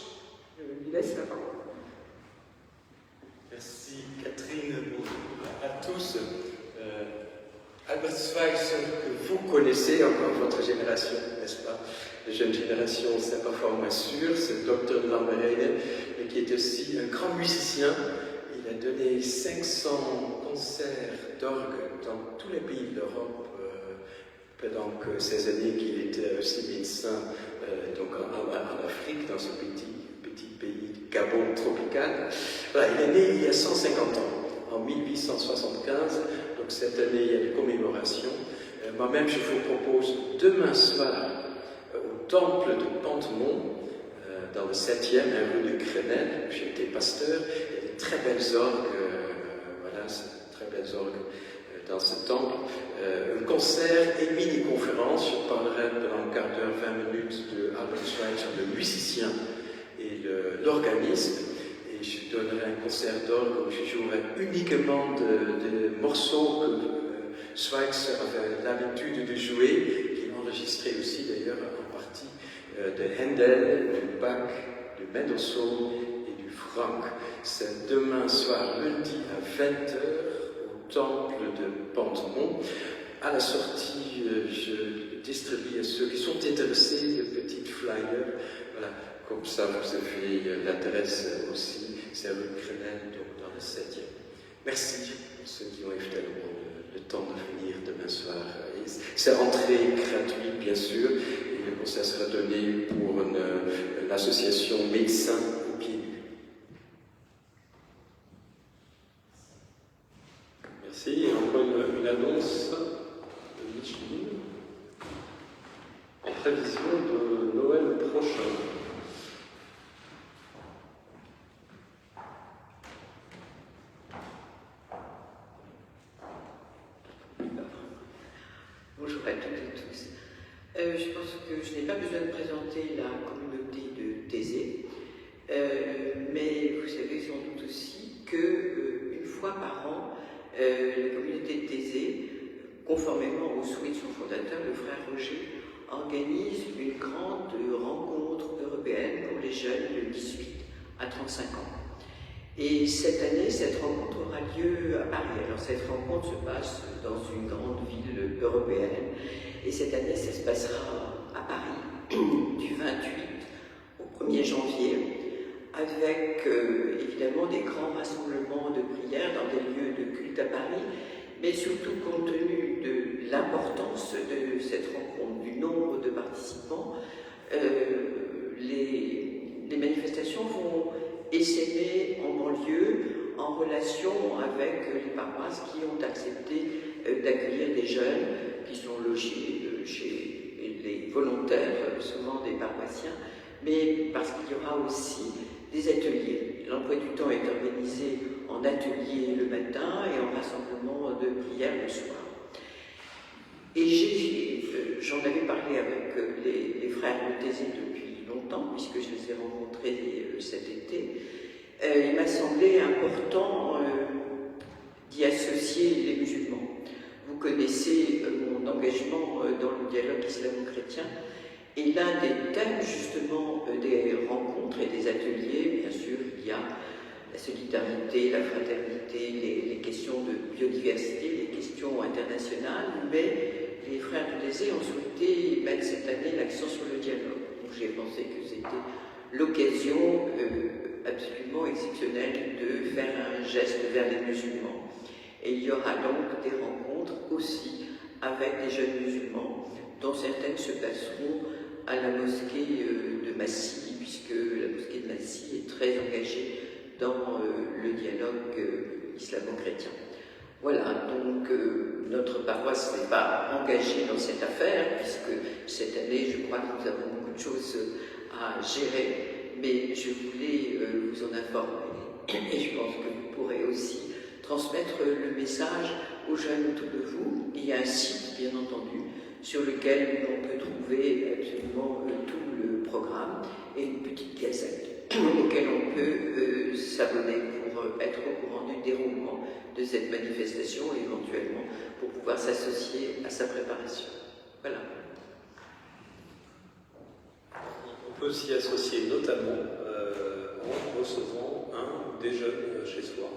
Je lui laisse la parole. Merci Catherine, bonjour à tous. Albert Schweitzer, que vous connaissez encore, votre génération, n'est-ce pas? Les jeunes générations, c'est parfois moins sûr, c'est docteur de l'Amérique, mais qui est aussi un grand musicien. Il a donné 500 concerts d'orgue dans tous les pays d'Europe pendant ces années qu'il était aussi médecin donc en Afrique, dans ce petit pays Gabon tropical. Voilà, il est né il y a 150 ans, en 1875, donc cette année il y a des commémorations. Moi-même je vous propose demain soir au temple de Pantemont, dans le 7e, rue de Grenelle, où j'étais pasteur. Il y a des très belles orgues, voilà, très belles orgues dans ce temple. Un concert et mini-conférence, je parlerai pendant un quart d'heure, 20 minutes de Albert Schweitzer, le musicien et l'organisme. Et je donnerai un concert d'orgue où je jouerai uniquement de morceaux que Schweitzer avait l'habitude de jouer, qu'il enregistrait aussi d'ailleurs en partie de Handel, du Bach, du Mendelssohn et du Franck. C'est demain soir, lundi à 20h, au temple de Pantemont. À la sortie, je distribue à ceux qui sont intéressés de petites flyers. Voilà, comme ça vous avez l'adresse aussi. C'est rue Grenelle, donc dans le 7e. Merci à ceux qui ont évidemment le temps de venir demain soir. C'est entrée gratuite, bien sûr. Et le concert sera donné pour l'association Médecins au Pied Nu. Merci. Et encore une annonce de Micheline en prévision de Noël prochain. Bonjour à toutes et tous. Je pense que je n'ai pas besoin de présenter la communauté de Thésée, mais vous savez sans doute aussi qu'une fois par an, la communauté de Thésée, conformément au souhait de son fondateur, le frère Roger, organise une grande rencontre européenne pour les jeunes de 18 à 35 ans. Et cette année, cette rencontre aura lieu à Paris. Alors cette rencontre se passe dans une grande ville européenne. Et cette année, ça se passera à Paris, du 28 au 1er janvier, avec évidemment des grands rassemblements de prières dans des lieux de culte à Paris, mais surtout compte tenu de l'importance de cette rencontre, du nombre de participants, les manifestations vont essaimer en banlieue en relation avec les paroisses qui ont accepté d'accueillir des jeunes qui sont logés chez les volontaires, souvent des paroissiens, mais parce qu'il y aura aussi des ateliers. L'emploi du temps est organisé en atelier le matin et en rassemblement de prière le soir. Et j'en avais parlé avec les frères de Thésée depuis longtemps, puisque je les ai rencontrés cet été. Il m'a semblé important d'y associer les musulmans. Vous connaissez mon engagement dans le dialogue islamo-chrétien, et l'un des thèmes justement des rencontres et des ateliers, bien sûr, il y a la solidarité, la fraternité, les questions de biodiversité, les questions internationales, mais les frères de Thésée ont souhaité mettre cette année l'accent sur le dialogue. Donc j'ai pensé que c'était l'occasion absolument exceptionnelle de faire un geste vers les musulmans. Et il y aura donc des rencontres aussi avec des jeunes musulmans, dont certaines se passeront à la mosquée de Massy, puisque la mosquée de Massy est très engagée dans le dialogue islamo-chrétien. Voilà, donc notre paroisse n'est pas engagée dans cette affaire, puisque cette année, je crois que nous avons beaucoup de choses à gérer, mais je voulais vous en informer, et je pense que vous pourrez aussi transmettre le message aux jeunes autour de vous. Il y a un site, bien entendu, sur lequel on peut trouver absolument tout le programme, et une de cette manifestation et éventuellement pour pouvoir s'associer à sa préparation. Voilà. On peut s'y associer notamment en recevant un ou des jeunes chez soi.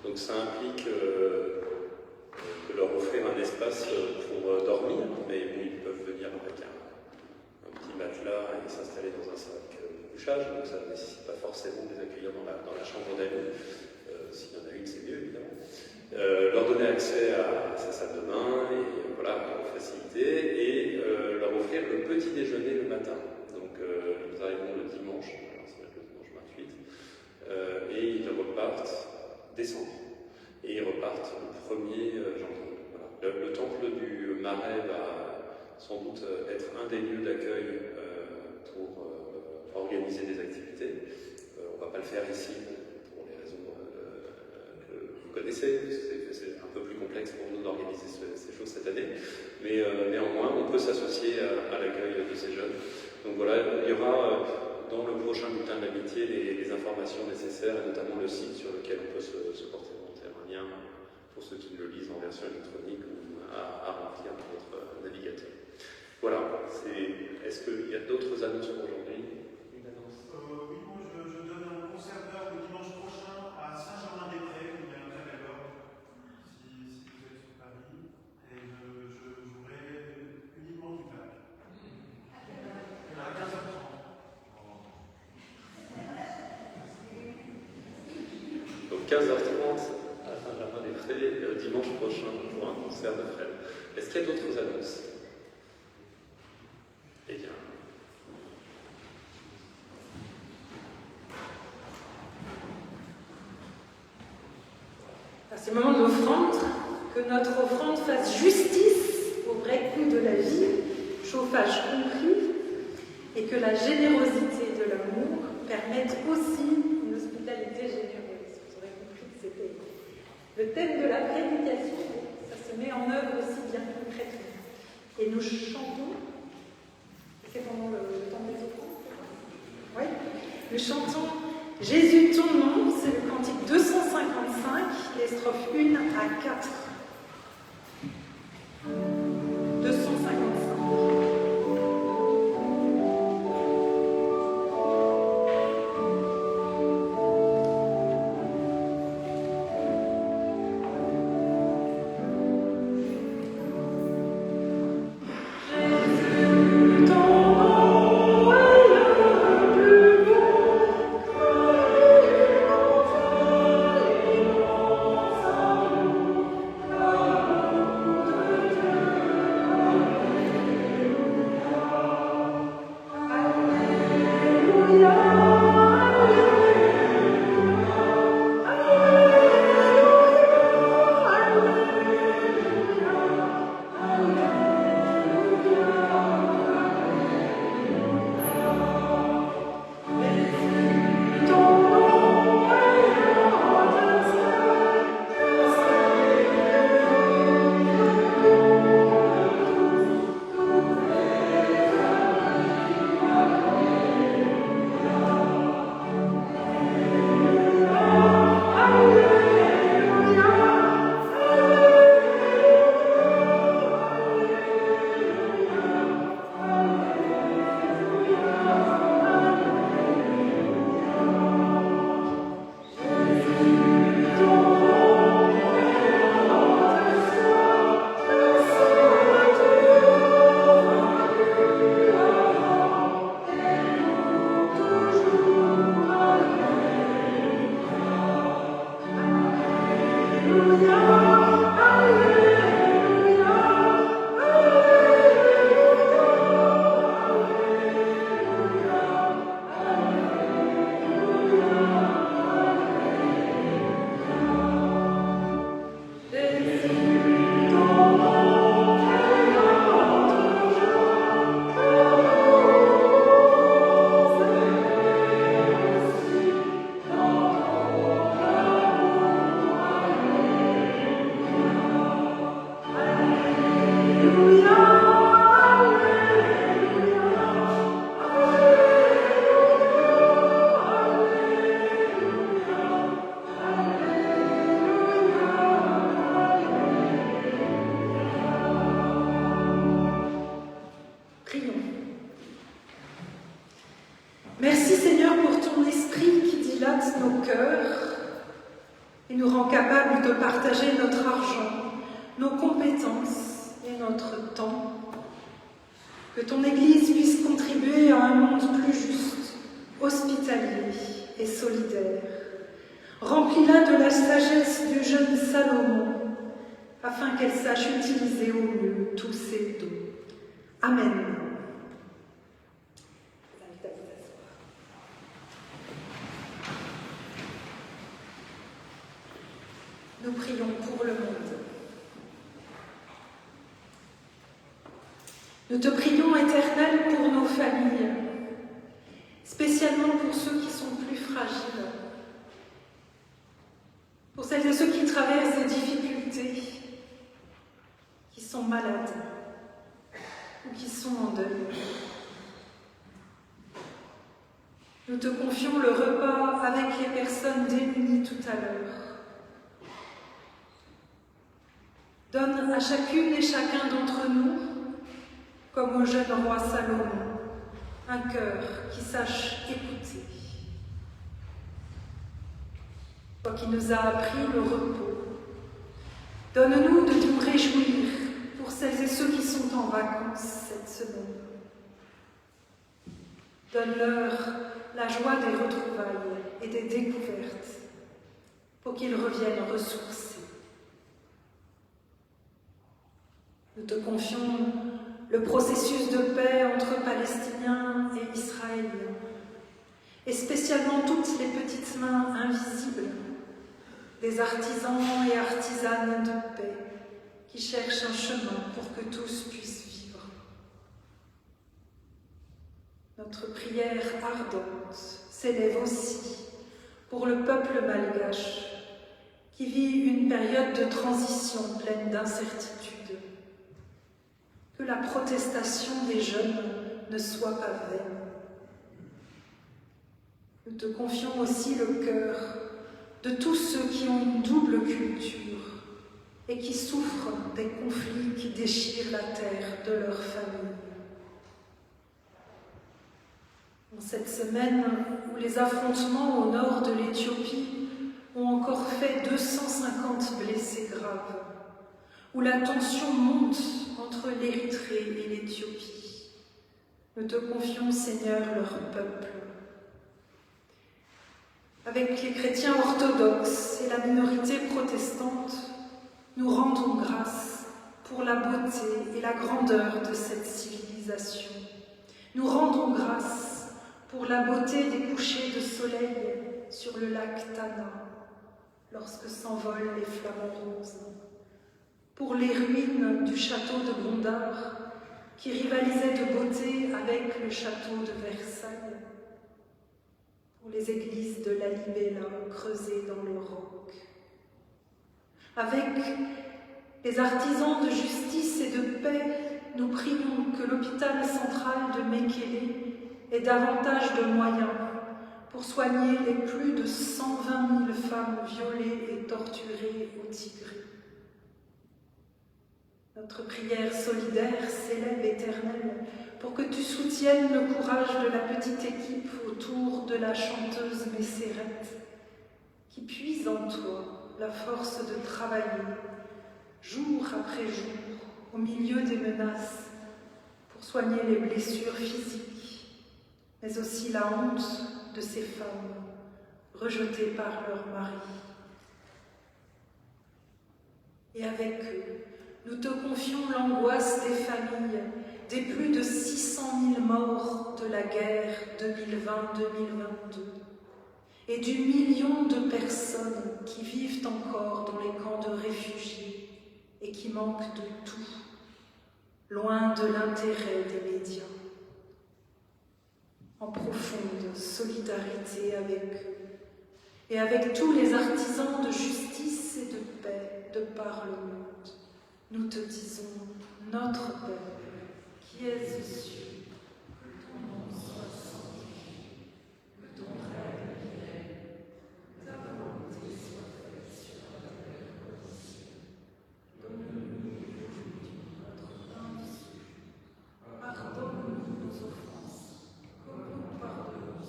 Donc ça implique de leur offrir un espace pour dormir, mais bon, ils peuvent venir avec un petit matelas et s'installer dans un sac de couchage, donc ça ne nécessite pas forcément de les accueillir dans la chambre d'amis. S'il y en a une, c'est mieux évidemment. Leur donner accès à sa salle de bain et voilà, pour faciliter, et leur offrir le petit déjeuner le matin. Donc nous arrivons le dimanche, alors ça va être le dimanche 28, et ils repartent décembre. Et ils repartent le 1er janvier. Voilà. Le temple du Marais va sans doute être un des lieux d'accueil pour organiser des activités. On ne va pas le faire ici pour les raisons que vous connaissez. C'est un peu plus complexe pour nous d'organiser ces choses cette année. Mais néanmoins, on peut s'associer à l'accueil de ces jeunes. Donc voilà, il y aura dans le prochain bulletin de l'amitié les informations nécessaires, et notamment le site sur lequel on peut se porter volontaire. Un lien pour ceux qui le lisent en version électronique ou à remplir dans votre navigateur. Voilà. Est-ce qu'il y a d'autres annonces pour aujourd'hui? Une annonce? Oui, moi je donne un concert d'heure le dimanche prochain à Saint-Germain-des-Prés, où il y a un très bel orgue, si vous êtes sur Paris, et je jouerai uniquement du bac. À 15h30. Donc 15h30 à Saint-Germain-des-Prés, dimanche prochain, pour un concert de Fred. Est-ce qu'il y a d'autres annonces? Eh bien. C'est le moment de l'offrande, que notre offrande fasse justice au vrai coût de la vie, chauffage compris, et que la générosité de l'amour permette aussi une hospitalité généreuse. Vous aurez compris que c'était le thème de la prédication, ça se met en œuvre aussi bien concrètement. Et nous chantons, c'est pendant le temps des offrandes, oui, nous chantons Jésus ton nom, c'est le cantique 255, les strophes 1 à 4. 255. Merci Seigneur pour ton esprit qui dilate nos cœurs et nous rend capables de partager notre argent, nos compétences et notre temps. Que ton Église puisse contribuer à un monde plus juste, hospitalier et solidaire. Remplis-la de la sagesse du jeune Salomon, afin qu'elle sache utiliser au mieux tous ses dons. Amen. Nous prions pour le monde. Nous te prions, Éternel, pour nos familles, spécialement pour ceux qui sont plus fragiles, pour celles et ceux qui traversent des difficultés, qui sont malades ou qui sont en deuil. Nous te confions le repas avec les personnes démunies tout à l'heure. Donne à chacune et chacun d'entre nous, comme au jeune roi Salomon, un cœur qui sache écouter. Toi qui nous as appris le repos, donne-nous de nous réjouir pour celles et ceux qui sont en vacances cette semaine. Donne-leur la joie des retrouvailles et des découvertes pour qu'ils reviennent ressourcés. Nous te confions le processus de paix entre Palestiniens et Israéliens, et spécialement toutes les petites mains invisibles des artisans et artisanes de paix qui cherchent un chemin pour que tous puissent vivre. Notre prière ardente s'élève aussi pour le peuple malgache qui vit une période de transition pleine d'incertitudes. Que la protestation des jeunes ne soit pas vaine. Nous te confions aussi le cœur de tous ceux qui ont une double culture et qui souffrent des conflits qui déchirent la terre de leur famille. En cette semaine où les affrontements au nord de l'Éthiopie ont encore fait 250 blessés graves, où la tension monte entre l'Érythrée et l'Éthiopie. Nous te confions, Seigneur, leur peuple. Avec les chrétiens orthodoxes et la minorité protestante, nous rendons grâce pour la beauté et la grandeur de cette civilisation. Nous rendons grâce pour la beauté des couchers de soleil sur le lac Tana, lorsque s'envolent les flamants roses. Pour les ruines du château de Gondar, qui rivalisait de beauté avec le château de Versailles, pour les églises de Lalibela creusées dans le roc. Avec les artisans de justice et de paix, nous prions que l'hôpital central de Mekele ait davantage de moyens pour soigner les plus de 120 000 femmes violées et torturées au Tigray. Notre prière solidaire s'élève, Éternel, pour que tu soutiennes le courage de la petite équipe autour de la chanteuse Messeret, qui puise en toi la force de travailler, jour après jour, au milieu des menaces, pour soigner les blessures physiques, mais aussi la honte de ces femmes rejetées par leur mari. Et avec eux, nous te confions l'angoisse des familles, des plus de 600 000 morts de la guerre 2020-2022 et du million de personnes qui vivent encore dans les camps de réfugiés et qui manquent de tout, loin de l'intérêt des médias. En profonde solidarité avec eux et avec tous les artisans de justice et de paix de par le monde, nous te disons, notre Père, qui es aux cieux, que ton nom soit sanctifié, que ton règne vienne, que ta volonté soit faite sur la terre comme au ciel. Donne-nous aujourd'hui notre pain de ce jour. Pardonne-nous nos offenses, comme nous pardonnons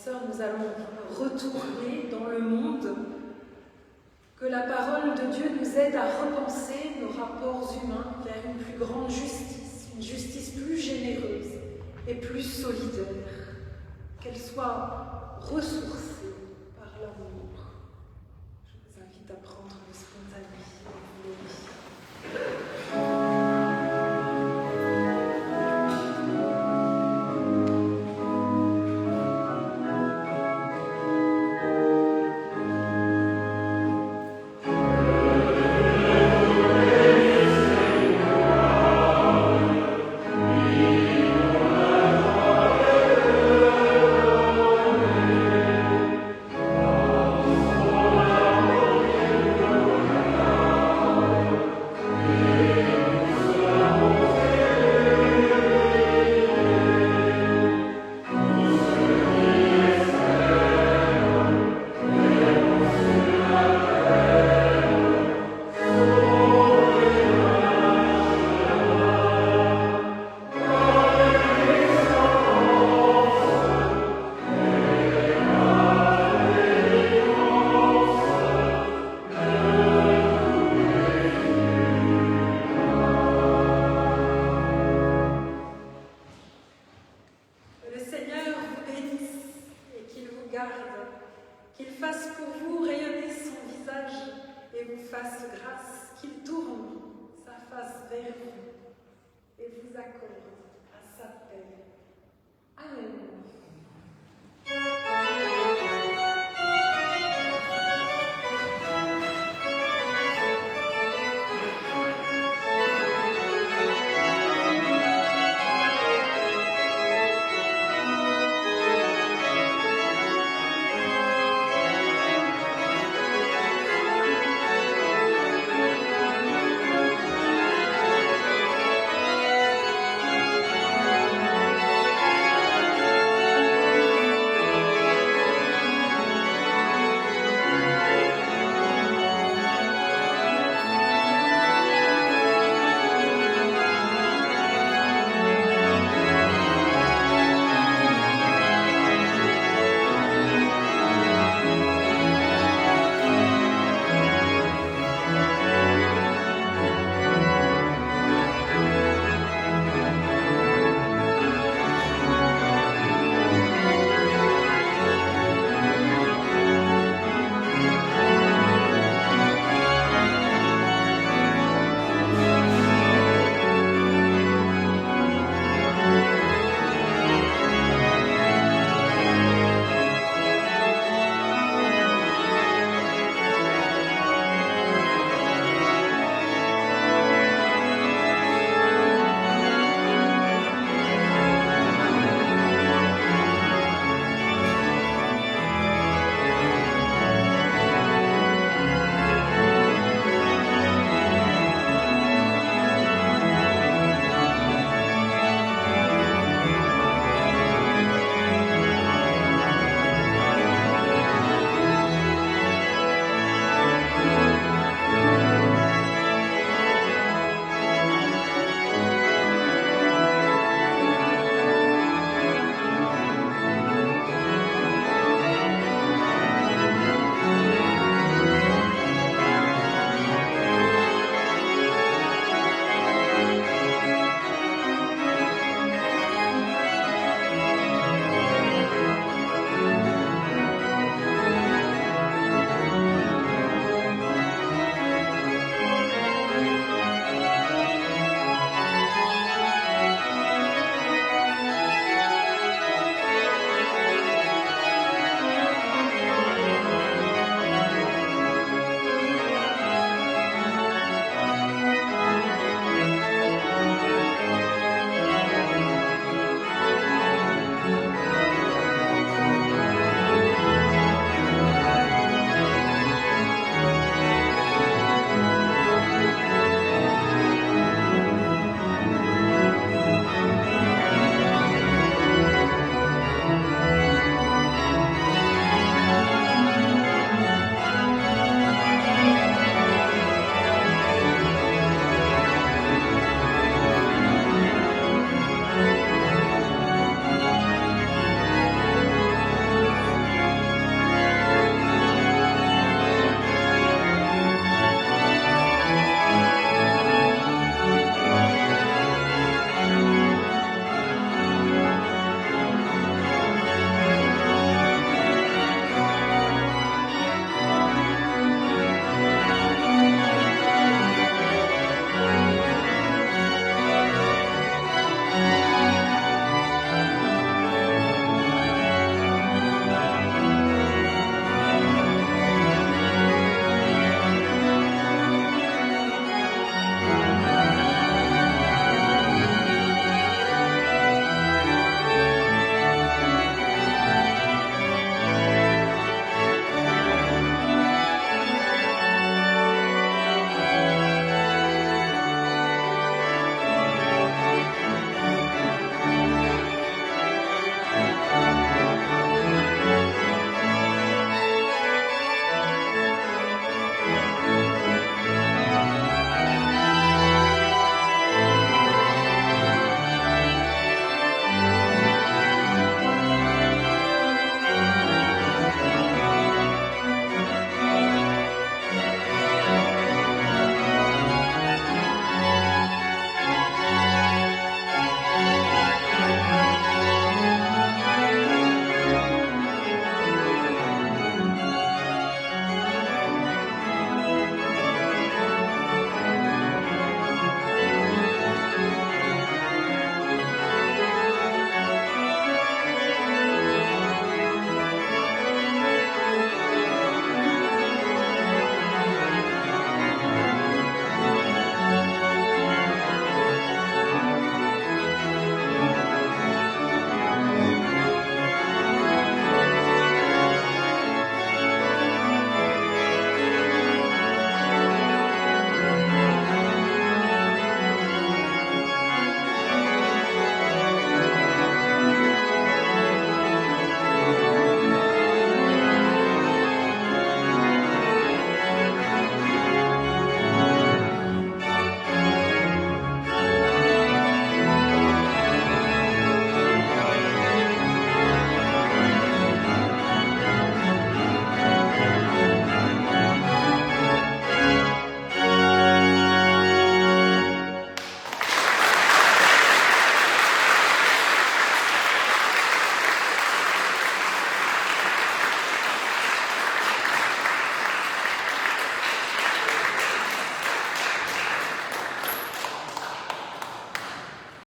sœurs, nous allons retourner dans le monde. Que la parole de Dieu nous aide à repenser nos rapports humains vers une plus grande justice, une justice plus généreuse et plus solidaire. Qu'elle soit ressourcée par l'amour. Je vous invite à prendre le spontané. Qu'il fasse pour vous rayonner son visage et vous fasse grâce, qu'il tourne sa face vers vous et vous accorde à sa paix. Amen.